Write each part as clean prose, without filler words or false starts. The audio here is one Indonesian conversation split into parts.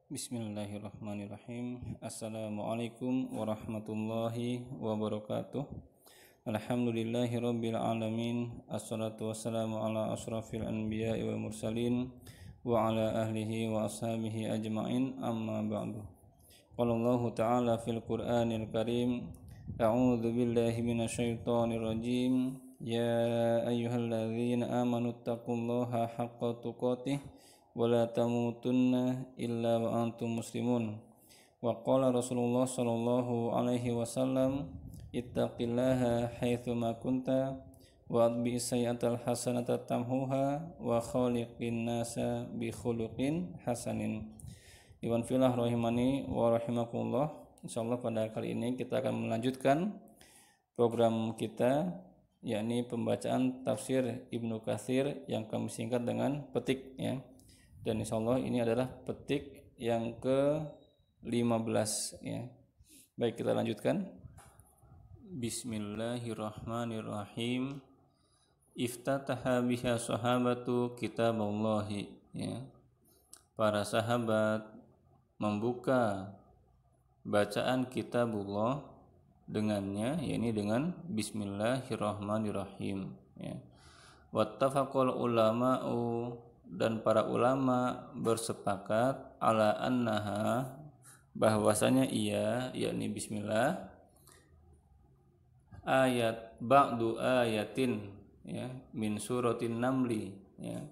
Bismillahirrahmanirrahim. Assalamualaikum warahmatullahi wabarakatuh. Alhamdulillahirabbil alamin. Assalatu wassalamu ala asyrafil anbiya'i wal mursalin wa ala ahlihi wa ashabihi ajma'in. Amma ba'du. Qala Allah ta'ala fil Qur'anil Karim, a'udzu billahi minasyaitonir rajim. Ya ayyuhalladzina amanu taqullaha haqqa tuqatih wala tamutunna illa wa antum muslimun. Wa qala Rasulullah sallallahu alaihi wasallam, ittaqillaha haitsu ma kunta wa atbi sayyi'atal hasanata tamhuha wa khaliqin nasa bi khuluqin hasanin. Iwan filah rahimani wa rahimakumullah. Insyaallah pada kali ini kita akan melanjutkan program kita, yakni pembacaan tafsir Ibnu Katsir yang kami singkat dengan petik, ya. Dan insyaallah ini adalah petik yang ke-15, ya. Baik, kita lanjutkan. Bismillahirrahmanirrahim. Iftataha biha sahabatu kitaballahi, ya. Para sahabat membuka bacaan kitabullah dengannya, yakni dengan bismillahirrahmanirrahim, ya. Wattafaqal ulama'u, dan para ulama bersepakat ala annaha, bahwasanya ia, yakni bismillah, ayat ba'du ayatin, ya, min suratin namli, ya,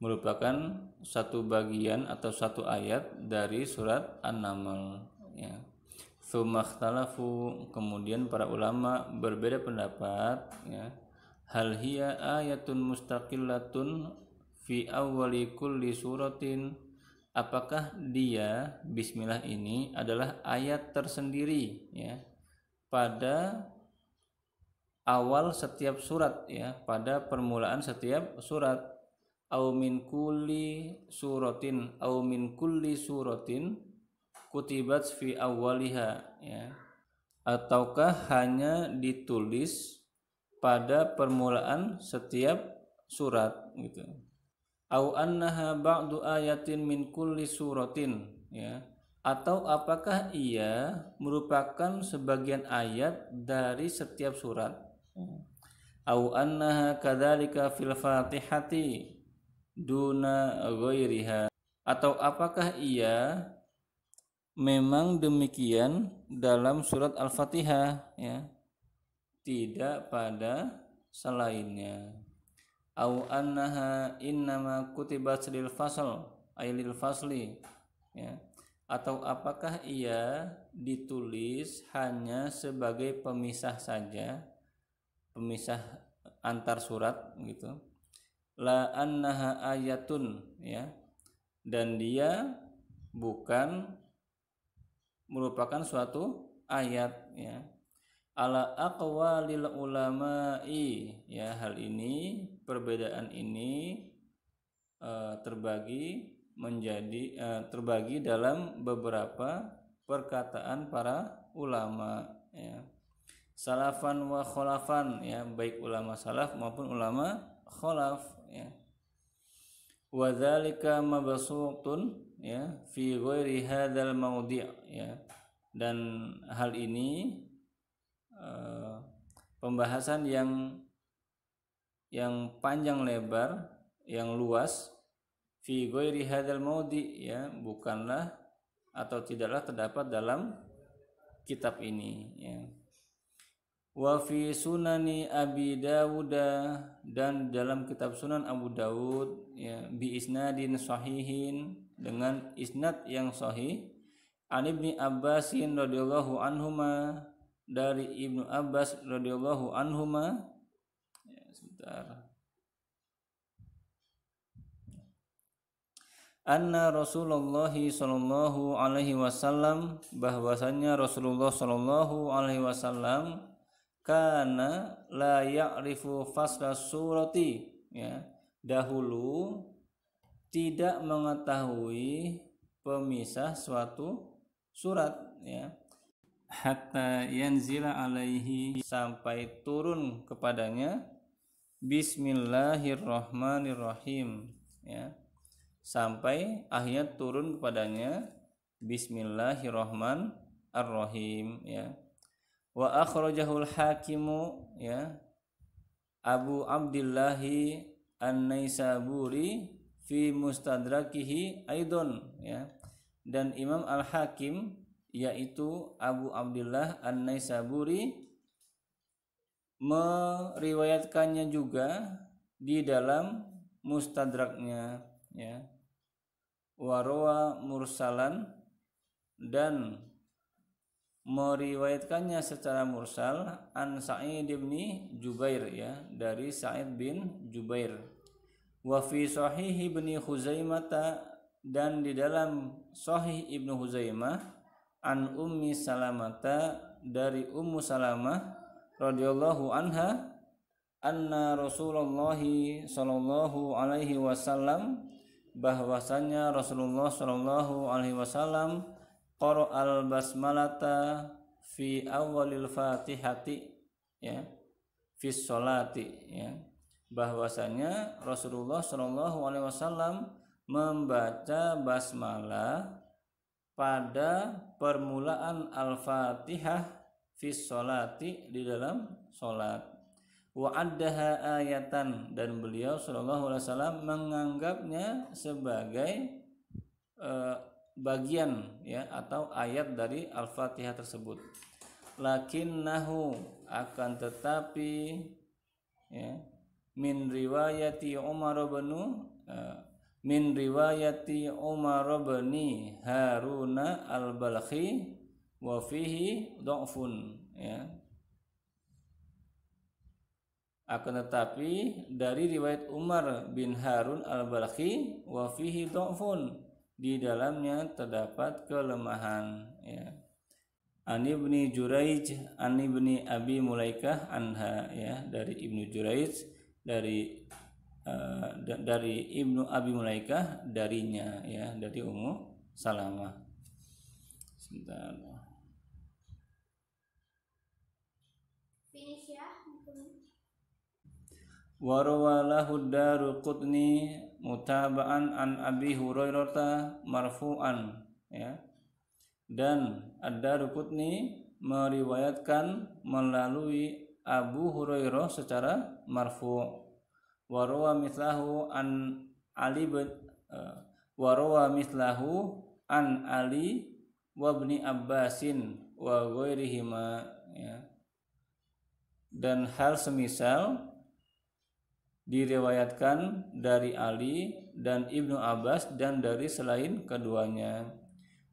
merupakan satu bagian atau satu ayat dari surat An-Naml, ya. Tsumma ikhtalafu, kemudian para ulama berbeda pendapat, ya, hal hiya ayatun mustaqillatun fi awwali kulli suratin, apakah dia bismillah ini adalah ayat tersendiri, ya, pada awal setiap surat, ya, pada permulaan setiap surat, au min kulli suratin kutibat fi awwaliha, ya, ataukah hanya ditulis pada permulaan setiap surat, gitu. Au annaha ba'du ayatin min kulli suratin, ya, atau apakah ia merupakan sebagian ayat dari setiap surat. Au annaha kadzalika fil Fatihati duna ghairiha, atau apakah ia memang demikian dalam surat Al-Fatihah, ya, tidak pada selainnya. Au annaha innama kutibat lil fasl ay lil fasli, ya, atau apakah ia ditulis hanya sebagai pemisah saja, pemisah antar surat, gitu. La annaha ayatun, ya, dan dia bukan merupakan suatu ayat, ya. Ala aqwalil ulama'i, ya, hal ini, perbedaan ini terbagi dalam beberapa perkataan para ulama, ya. Salafan wa kholafan, ya, baik ulama salaf maupun ulama kholaf, ya. Wa dzalika mabsutun, ya, fi ghairi hadzal maudhi', ya, dan hal ini pembahasan yang panjang lebar, yang luas, fi ghairi hadzal maudhi', ya, bukanlah atau tidaklah terdapat dalam kitab ini, ya. Wa fi sunani Abi Dawud, dan dalam kitab Sunan Abu Dawud, ya, bi isnadin sahihin, dengan isnad yang sahih, an Ibni Abbasin radhiyallahu anhuma, dari Ibnu Abbas radhiyallahu anhuma, ya, sebentar. Anna Rasulullah sallallahu alaihi wasallam, bahwasanya Rasulullah sallallahu alaihi wasallam kana la ya'rifu fasla surati, ya, dahulu tidak mengetahui pemisah suatu surat, ya, hatta yanzila alaihi, sampai turun kepadanya bismillahirrahmanirrahim, ya, sampai akhirnya turun kepadanya Bismillahirrahmanirrahim ya. Wa akhrajahul hakimu ya Abu Abdillahi An-Naisaburi fi mustadrakihi aidon ya. Dan Imam Al-Hakim yaitu Abu Abdullah An-Naisaburi meriwayatkannya juga di dalam mustadraknya ya. Warawa mursalan dan meriwayatkannya secara mursal an Sa'id bin Jubair ya, dari Sa'id bin Jubair. Wa fi sahih Ibnu Khuzaimah, dan di dalam Sahih Ibnu Khuzaimah an Ummi Salamata, dari Ummu Salamah radhiyallahu anha, anna Rasulullah sallallahu alaihi wasallam, bahwasanya Rasulullah sallallahu alaihi wasallam qara'al basmalata fi awalil Fatihati ya, fi sholati ya, bahwasanya Rasulullah sallallahu alaihi wasallam membaca basmalah pada permulaan Al-Fatihah fi sholati, di dalam salat. Wa addaha ayatan, dan beliau sallallahu alaihi wasallam menganggapnya sebagai bagian ya atau ayat dari Al-Fatihah tersebut. Lakinnahu, akan tetapi ya, min riwayati Umar bin Haruna al-Balkhi wa fihi dha'fun ya. Akan tetapi dari riwayat Umar bin Harun al-Balkhi wa fihi dha'fun, di dalamnya terdapat kelemahan ya. An Ibni Juraij an Ibni Abi Mulaikah anha ya, dari Ibnu Juraij, dari Ibnu Abi Mulaikah, darinya ya, dari Ummu Salamah. Sebentar. Finish ya. Warawalahu Daruqutni mutaba'an an Abi Hurairah marfu'an ya. Dan Ad-Daruqutni meriwayatkan melalui Abu Hurairah secara marfu'. Warawa mithlahu an Ali wa ibni Abbasin wa ghairihima ya. Dan hal semisal diriwayatkan dari Ali dan Ibnu Abbas dan dari selain keduanya.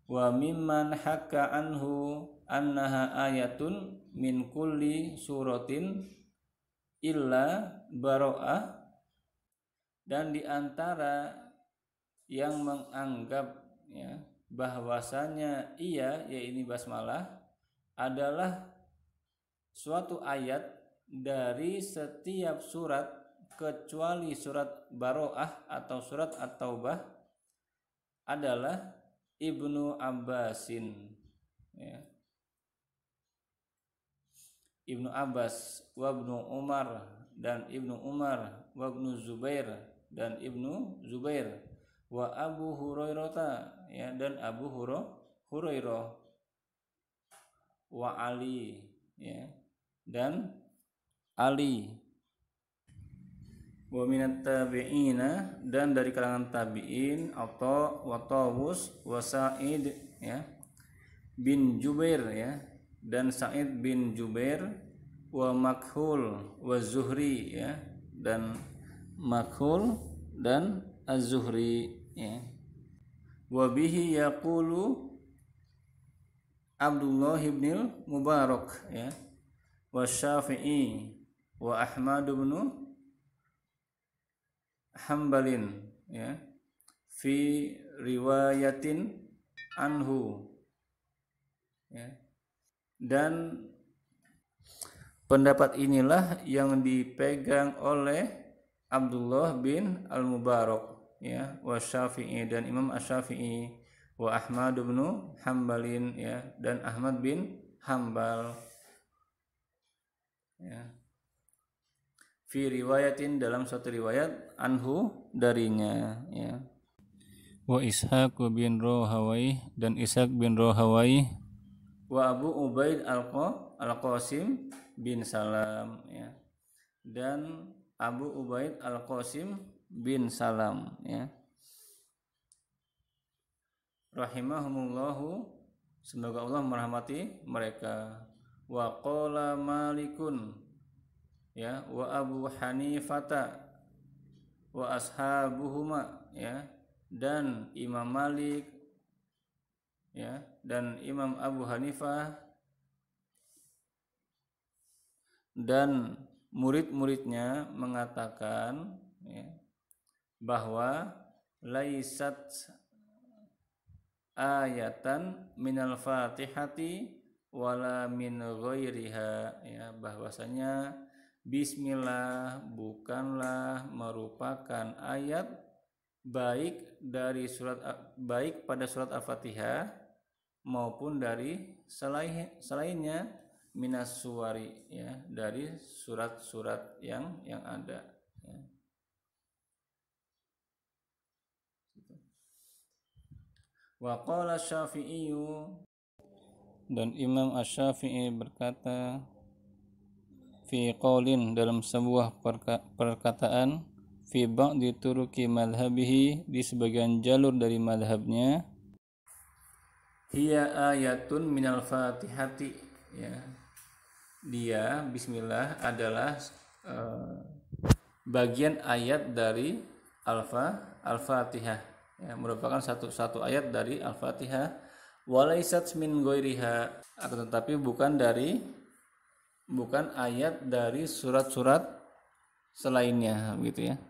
Wa mimman hakka anhu annaha ayatun min kulli suratin illa bara'ah, dan di antara yang menganggap ya bahwasanya ia, yaitu basmalah, adalah suatu ayat dari setiap surat kecuali surat Baro'ah atau surat At-Taubah, adalah Ibnu Abbasin ya. Ibnu Abbas wa Ibnu Umar, dan Ibnu Umar wa Ibnu Zubair, dan Ibnu Zubair wa Abu Hurairah ya, dan Abu Hurairah wa Ali ya, dan Ali. Wa minat tabi'ina, dan dari kalangan tabi'in, atau wa Tawus wa Sa'id ya bin Jubair ya, dan Sa'id bin Jubair, wa Makhul wa Zuhri ya, dan Makhul dan Az-Zuhri ya. Wa bihi yaqulu Abdullah bin Mubarak ya, wa Syafi'i wa Ahmad bin Hambalin ya, fi riwayatin anhu ya. Dan pendapat inilah yang dipegang oleh Abdullah bin Al-Mubarak ya, wa Syafi'i, dan Imam Asy-Syafi'i, wa Ahmad bin Hambalin ya, dan Ahmad bin Hambal ya, fi riwayatin, dalam suatu riwayat, anhu, darinya ya. wa Ishaq bin Rahawai dan Ishaq bin Rahawai, wa Abu Ubaid Al-Qasim bin Salam, ya, dan Abu Ubaid Al-Qasim bin Salam, ya, rahimahumullahu, semoga Allah merahmati mereka. Wa qala Malikun, ya, wa Abu Hanifata wa ashabuhuma, ya, dan Imam Malik, ya, dan Imam Abu Hanifah dan murid-muridnya mengatakan, ya, bahwa laisat ayatan minal Fatihati wala min ghairiha, ya, bahwasanya bismillah bukanlah merupakan ayat baik pada surat Al-Fatihah maupun dari selainnya, minas suwari, ya, dari surat-surat yang ada, ya. Wa qala Syafi'i, dan Imam Asy-Syafi'i berkata, fi qaulin, dalam sebuah perkataan, fi ba'di turuki madhabihi, di sebagian jalur dari madhabnya, hiya ayatun minal Fatihati, ya, dia bismillah adalah bagian ayat dari Al-Fatihah, ya, merupakan satu ayat dari Al-Fatihah. Walaisat min ghairiha, akan tetapi bukan ayat dari surat-surat selainnya, gitu, ya.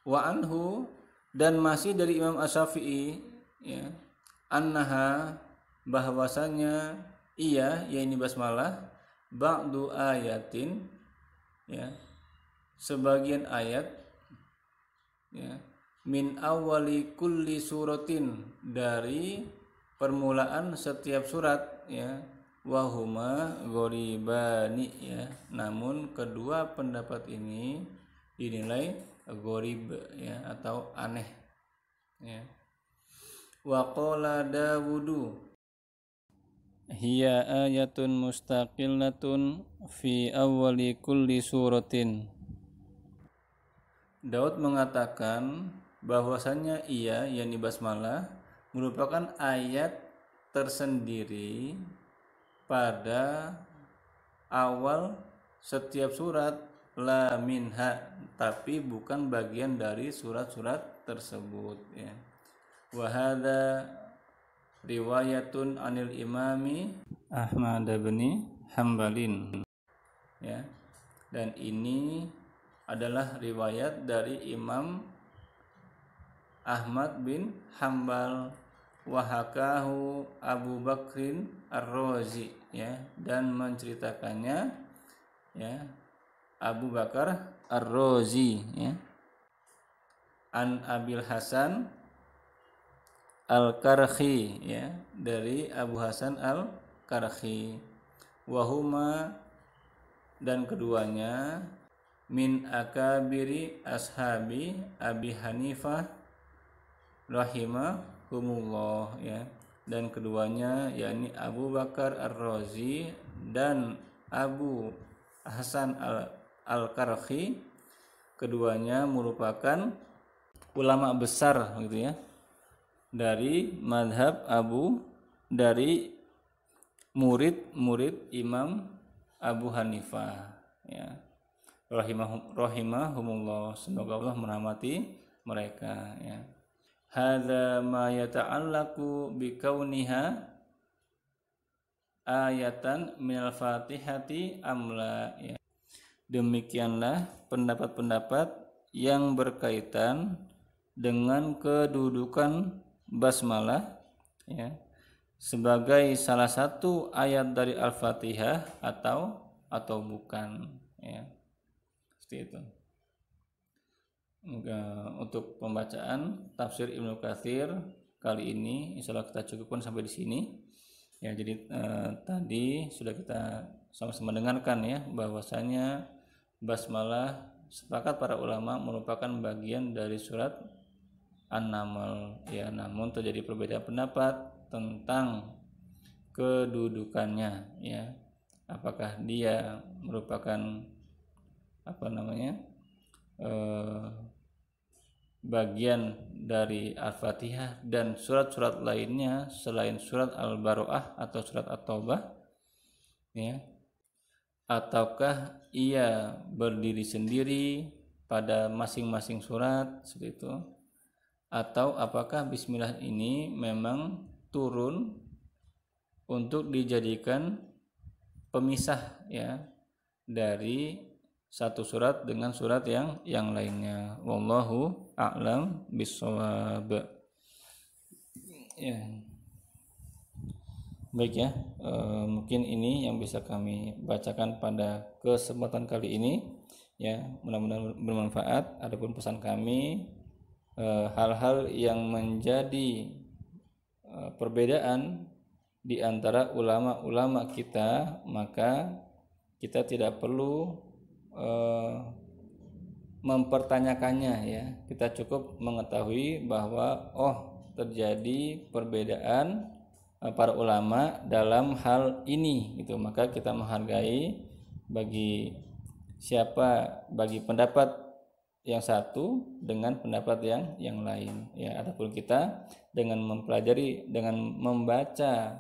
Wa anhu, dan masih dari Imam Asy-Syafi'i, ya, annaha, bahwasanya ia, yakni basmalah, ba'du ayatin, ya, sebagian ayat, ya, min awali kulli suratin, dari permulaan setiap surat, ya, wahuma gharibani, ya, namun kedua pendapat ini dinilai gharib, ya, atau aneh, ya. Wa qala Dawudu, hiya ayatun mustaqillatun fi awali kulli suratin. Daud mengatakan bahwasanya ia, yakni basmalah, merupakan ayat tersendiri pada awal setiap surat, la minha, tapi bukan bagian dari surat-surat tersebut, ya. Wa hadza riwayatun anil imami Ahmad bin Hambalin, ya, dan ini adalah riwayat dari Imam Ahmad bin Hambal, wahakahu Abu Bakrin Ar-Razi, ya, dan menceritakannya, ya, Abu Bakar Ar-Razi, ya, an Abil Hasan Al-Karhi, ya, dari Abu Hasan Al-Karhi, wahuma, dan keduanya, min akabiri ashabi Abi Hanifah rahimahumullah, ya, dan keduanya, yakni Abu Bakar Ar-Razi dan Abu Hasan Al-Karhi, keduanya merupakan ulama besar, gitu, ya, dari madhab dari murid-murid Imam Abu Hanifah, ya, rahimahumullah, semoga Allah merahmati mereka, ya. Hadza ma yata'allaqu bi kauniha ayatan minal Fatihati amla, ya. Demikianlah pendapat-pendapat yang berkaitan dengan kedudukan basmalah, ya, sebagai salah satu ayat dari Al-Fatihah atau bukan, ya. Seperti itu. Untuk pembacaan tafsir Ibnu Katsir kali ini insyaallah kita cukupkan sampai di sini, ya. Jadi tadi sudah kita sama-sama dengarkan, ya, bahwasanya basmalah sepakat para ulama merupakan bagian dari surat an-naml ya, namun terjadi perbedaan pendapat tentang kedudukannya ya, apakah dia merupakan bagian dari Al-Fatihah dan surat-surat lainnya selain surat Al-Baroah atau surat At-Taubah ya, ataukah ia berdiri sendiri pada masing-masing surat seperti itu, atau apakah bismillah ini memang turun untuk dijadikan pemisah ya dari satu surat dengan surat yang lainnya. Wallahu a'lam bishawab. Ya. Baik ya, mungkin ini yang bisa kami bacakan pada kesempatan kali ini ya, mudah-mudahan bermanfaat. Adapun pesan kami, hal-hal yang menjadi perbedaan di antara ulama-ulama kita, maka kita tidak perlu mempertanyakannya ya. Kita cukup mengetahui bahwa terjadi perbedaan para ulama dalam hal ini gitu, maka kita menghargai bagi pendapat yang satu dengan pendapat yang lain ya. Adapun kita dengan mempelajari, dengan membaca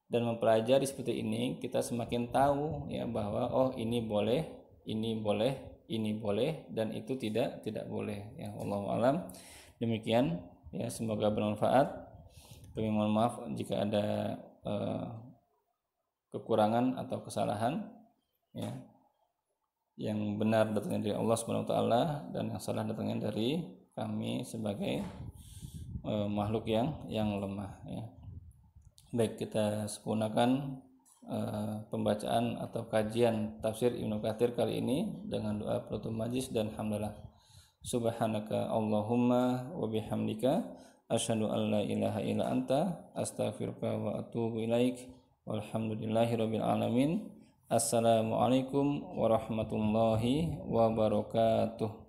dan mempelajari seperti ini, kita semakin tahu ya bahwa ini boleh, ini boleh, ini boleh, dan itu tidak boleh ya. Wallahu alam. Demikian ya, semoga bermanfaat. Kami mohon maaf jika ada kekurangan atau kesalahan ya. Yang benar datangnya dari Allah Subhanahu wa taala dan yang salah datangnya dari kami sebagai makhluk yang lemah ya. Baik, kita sempurnakan pembacaan atau kajian tafsir Ibnu Katsir kali ini dengan doa penutup majlis dan hamdalah. Subhanaka Allahumma wa bihamdika asyhadu an la ilaha illa anta astaghfiruka wa atubu ilaik. Walhamdulillahirabbil alamin. Assalamualaikum warahmatullahi wabarakatuh.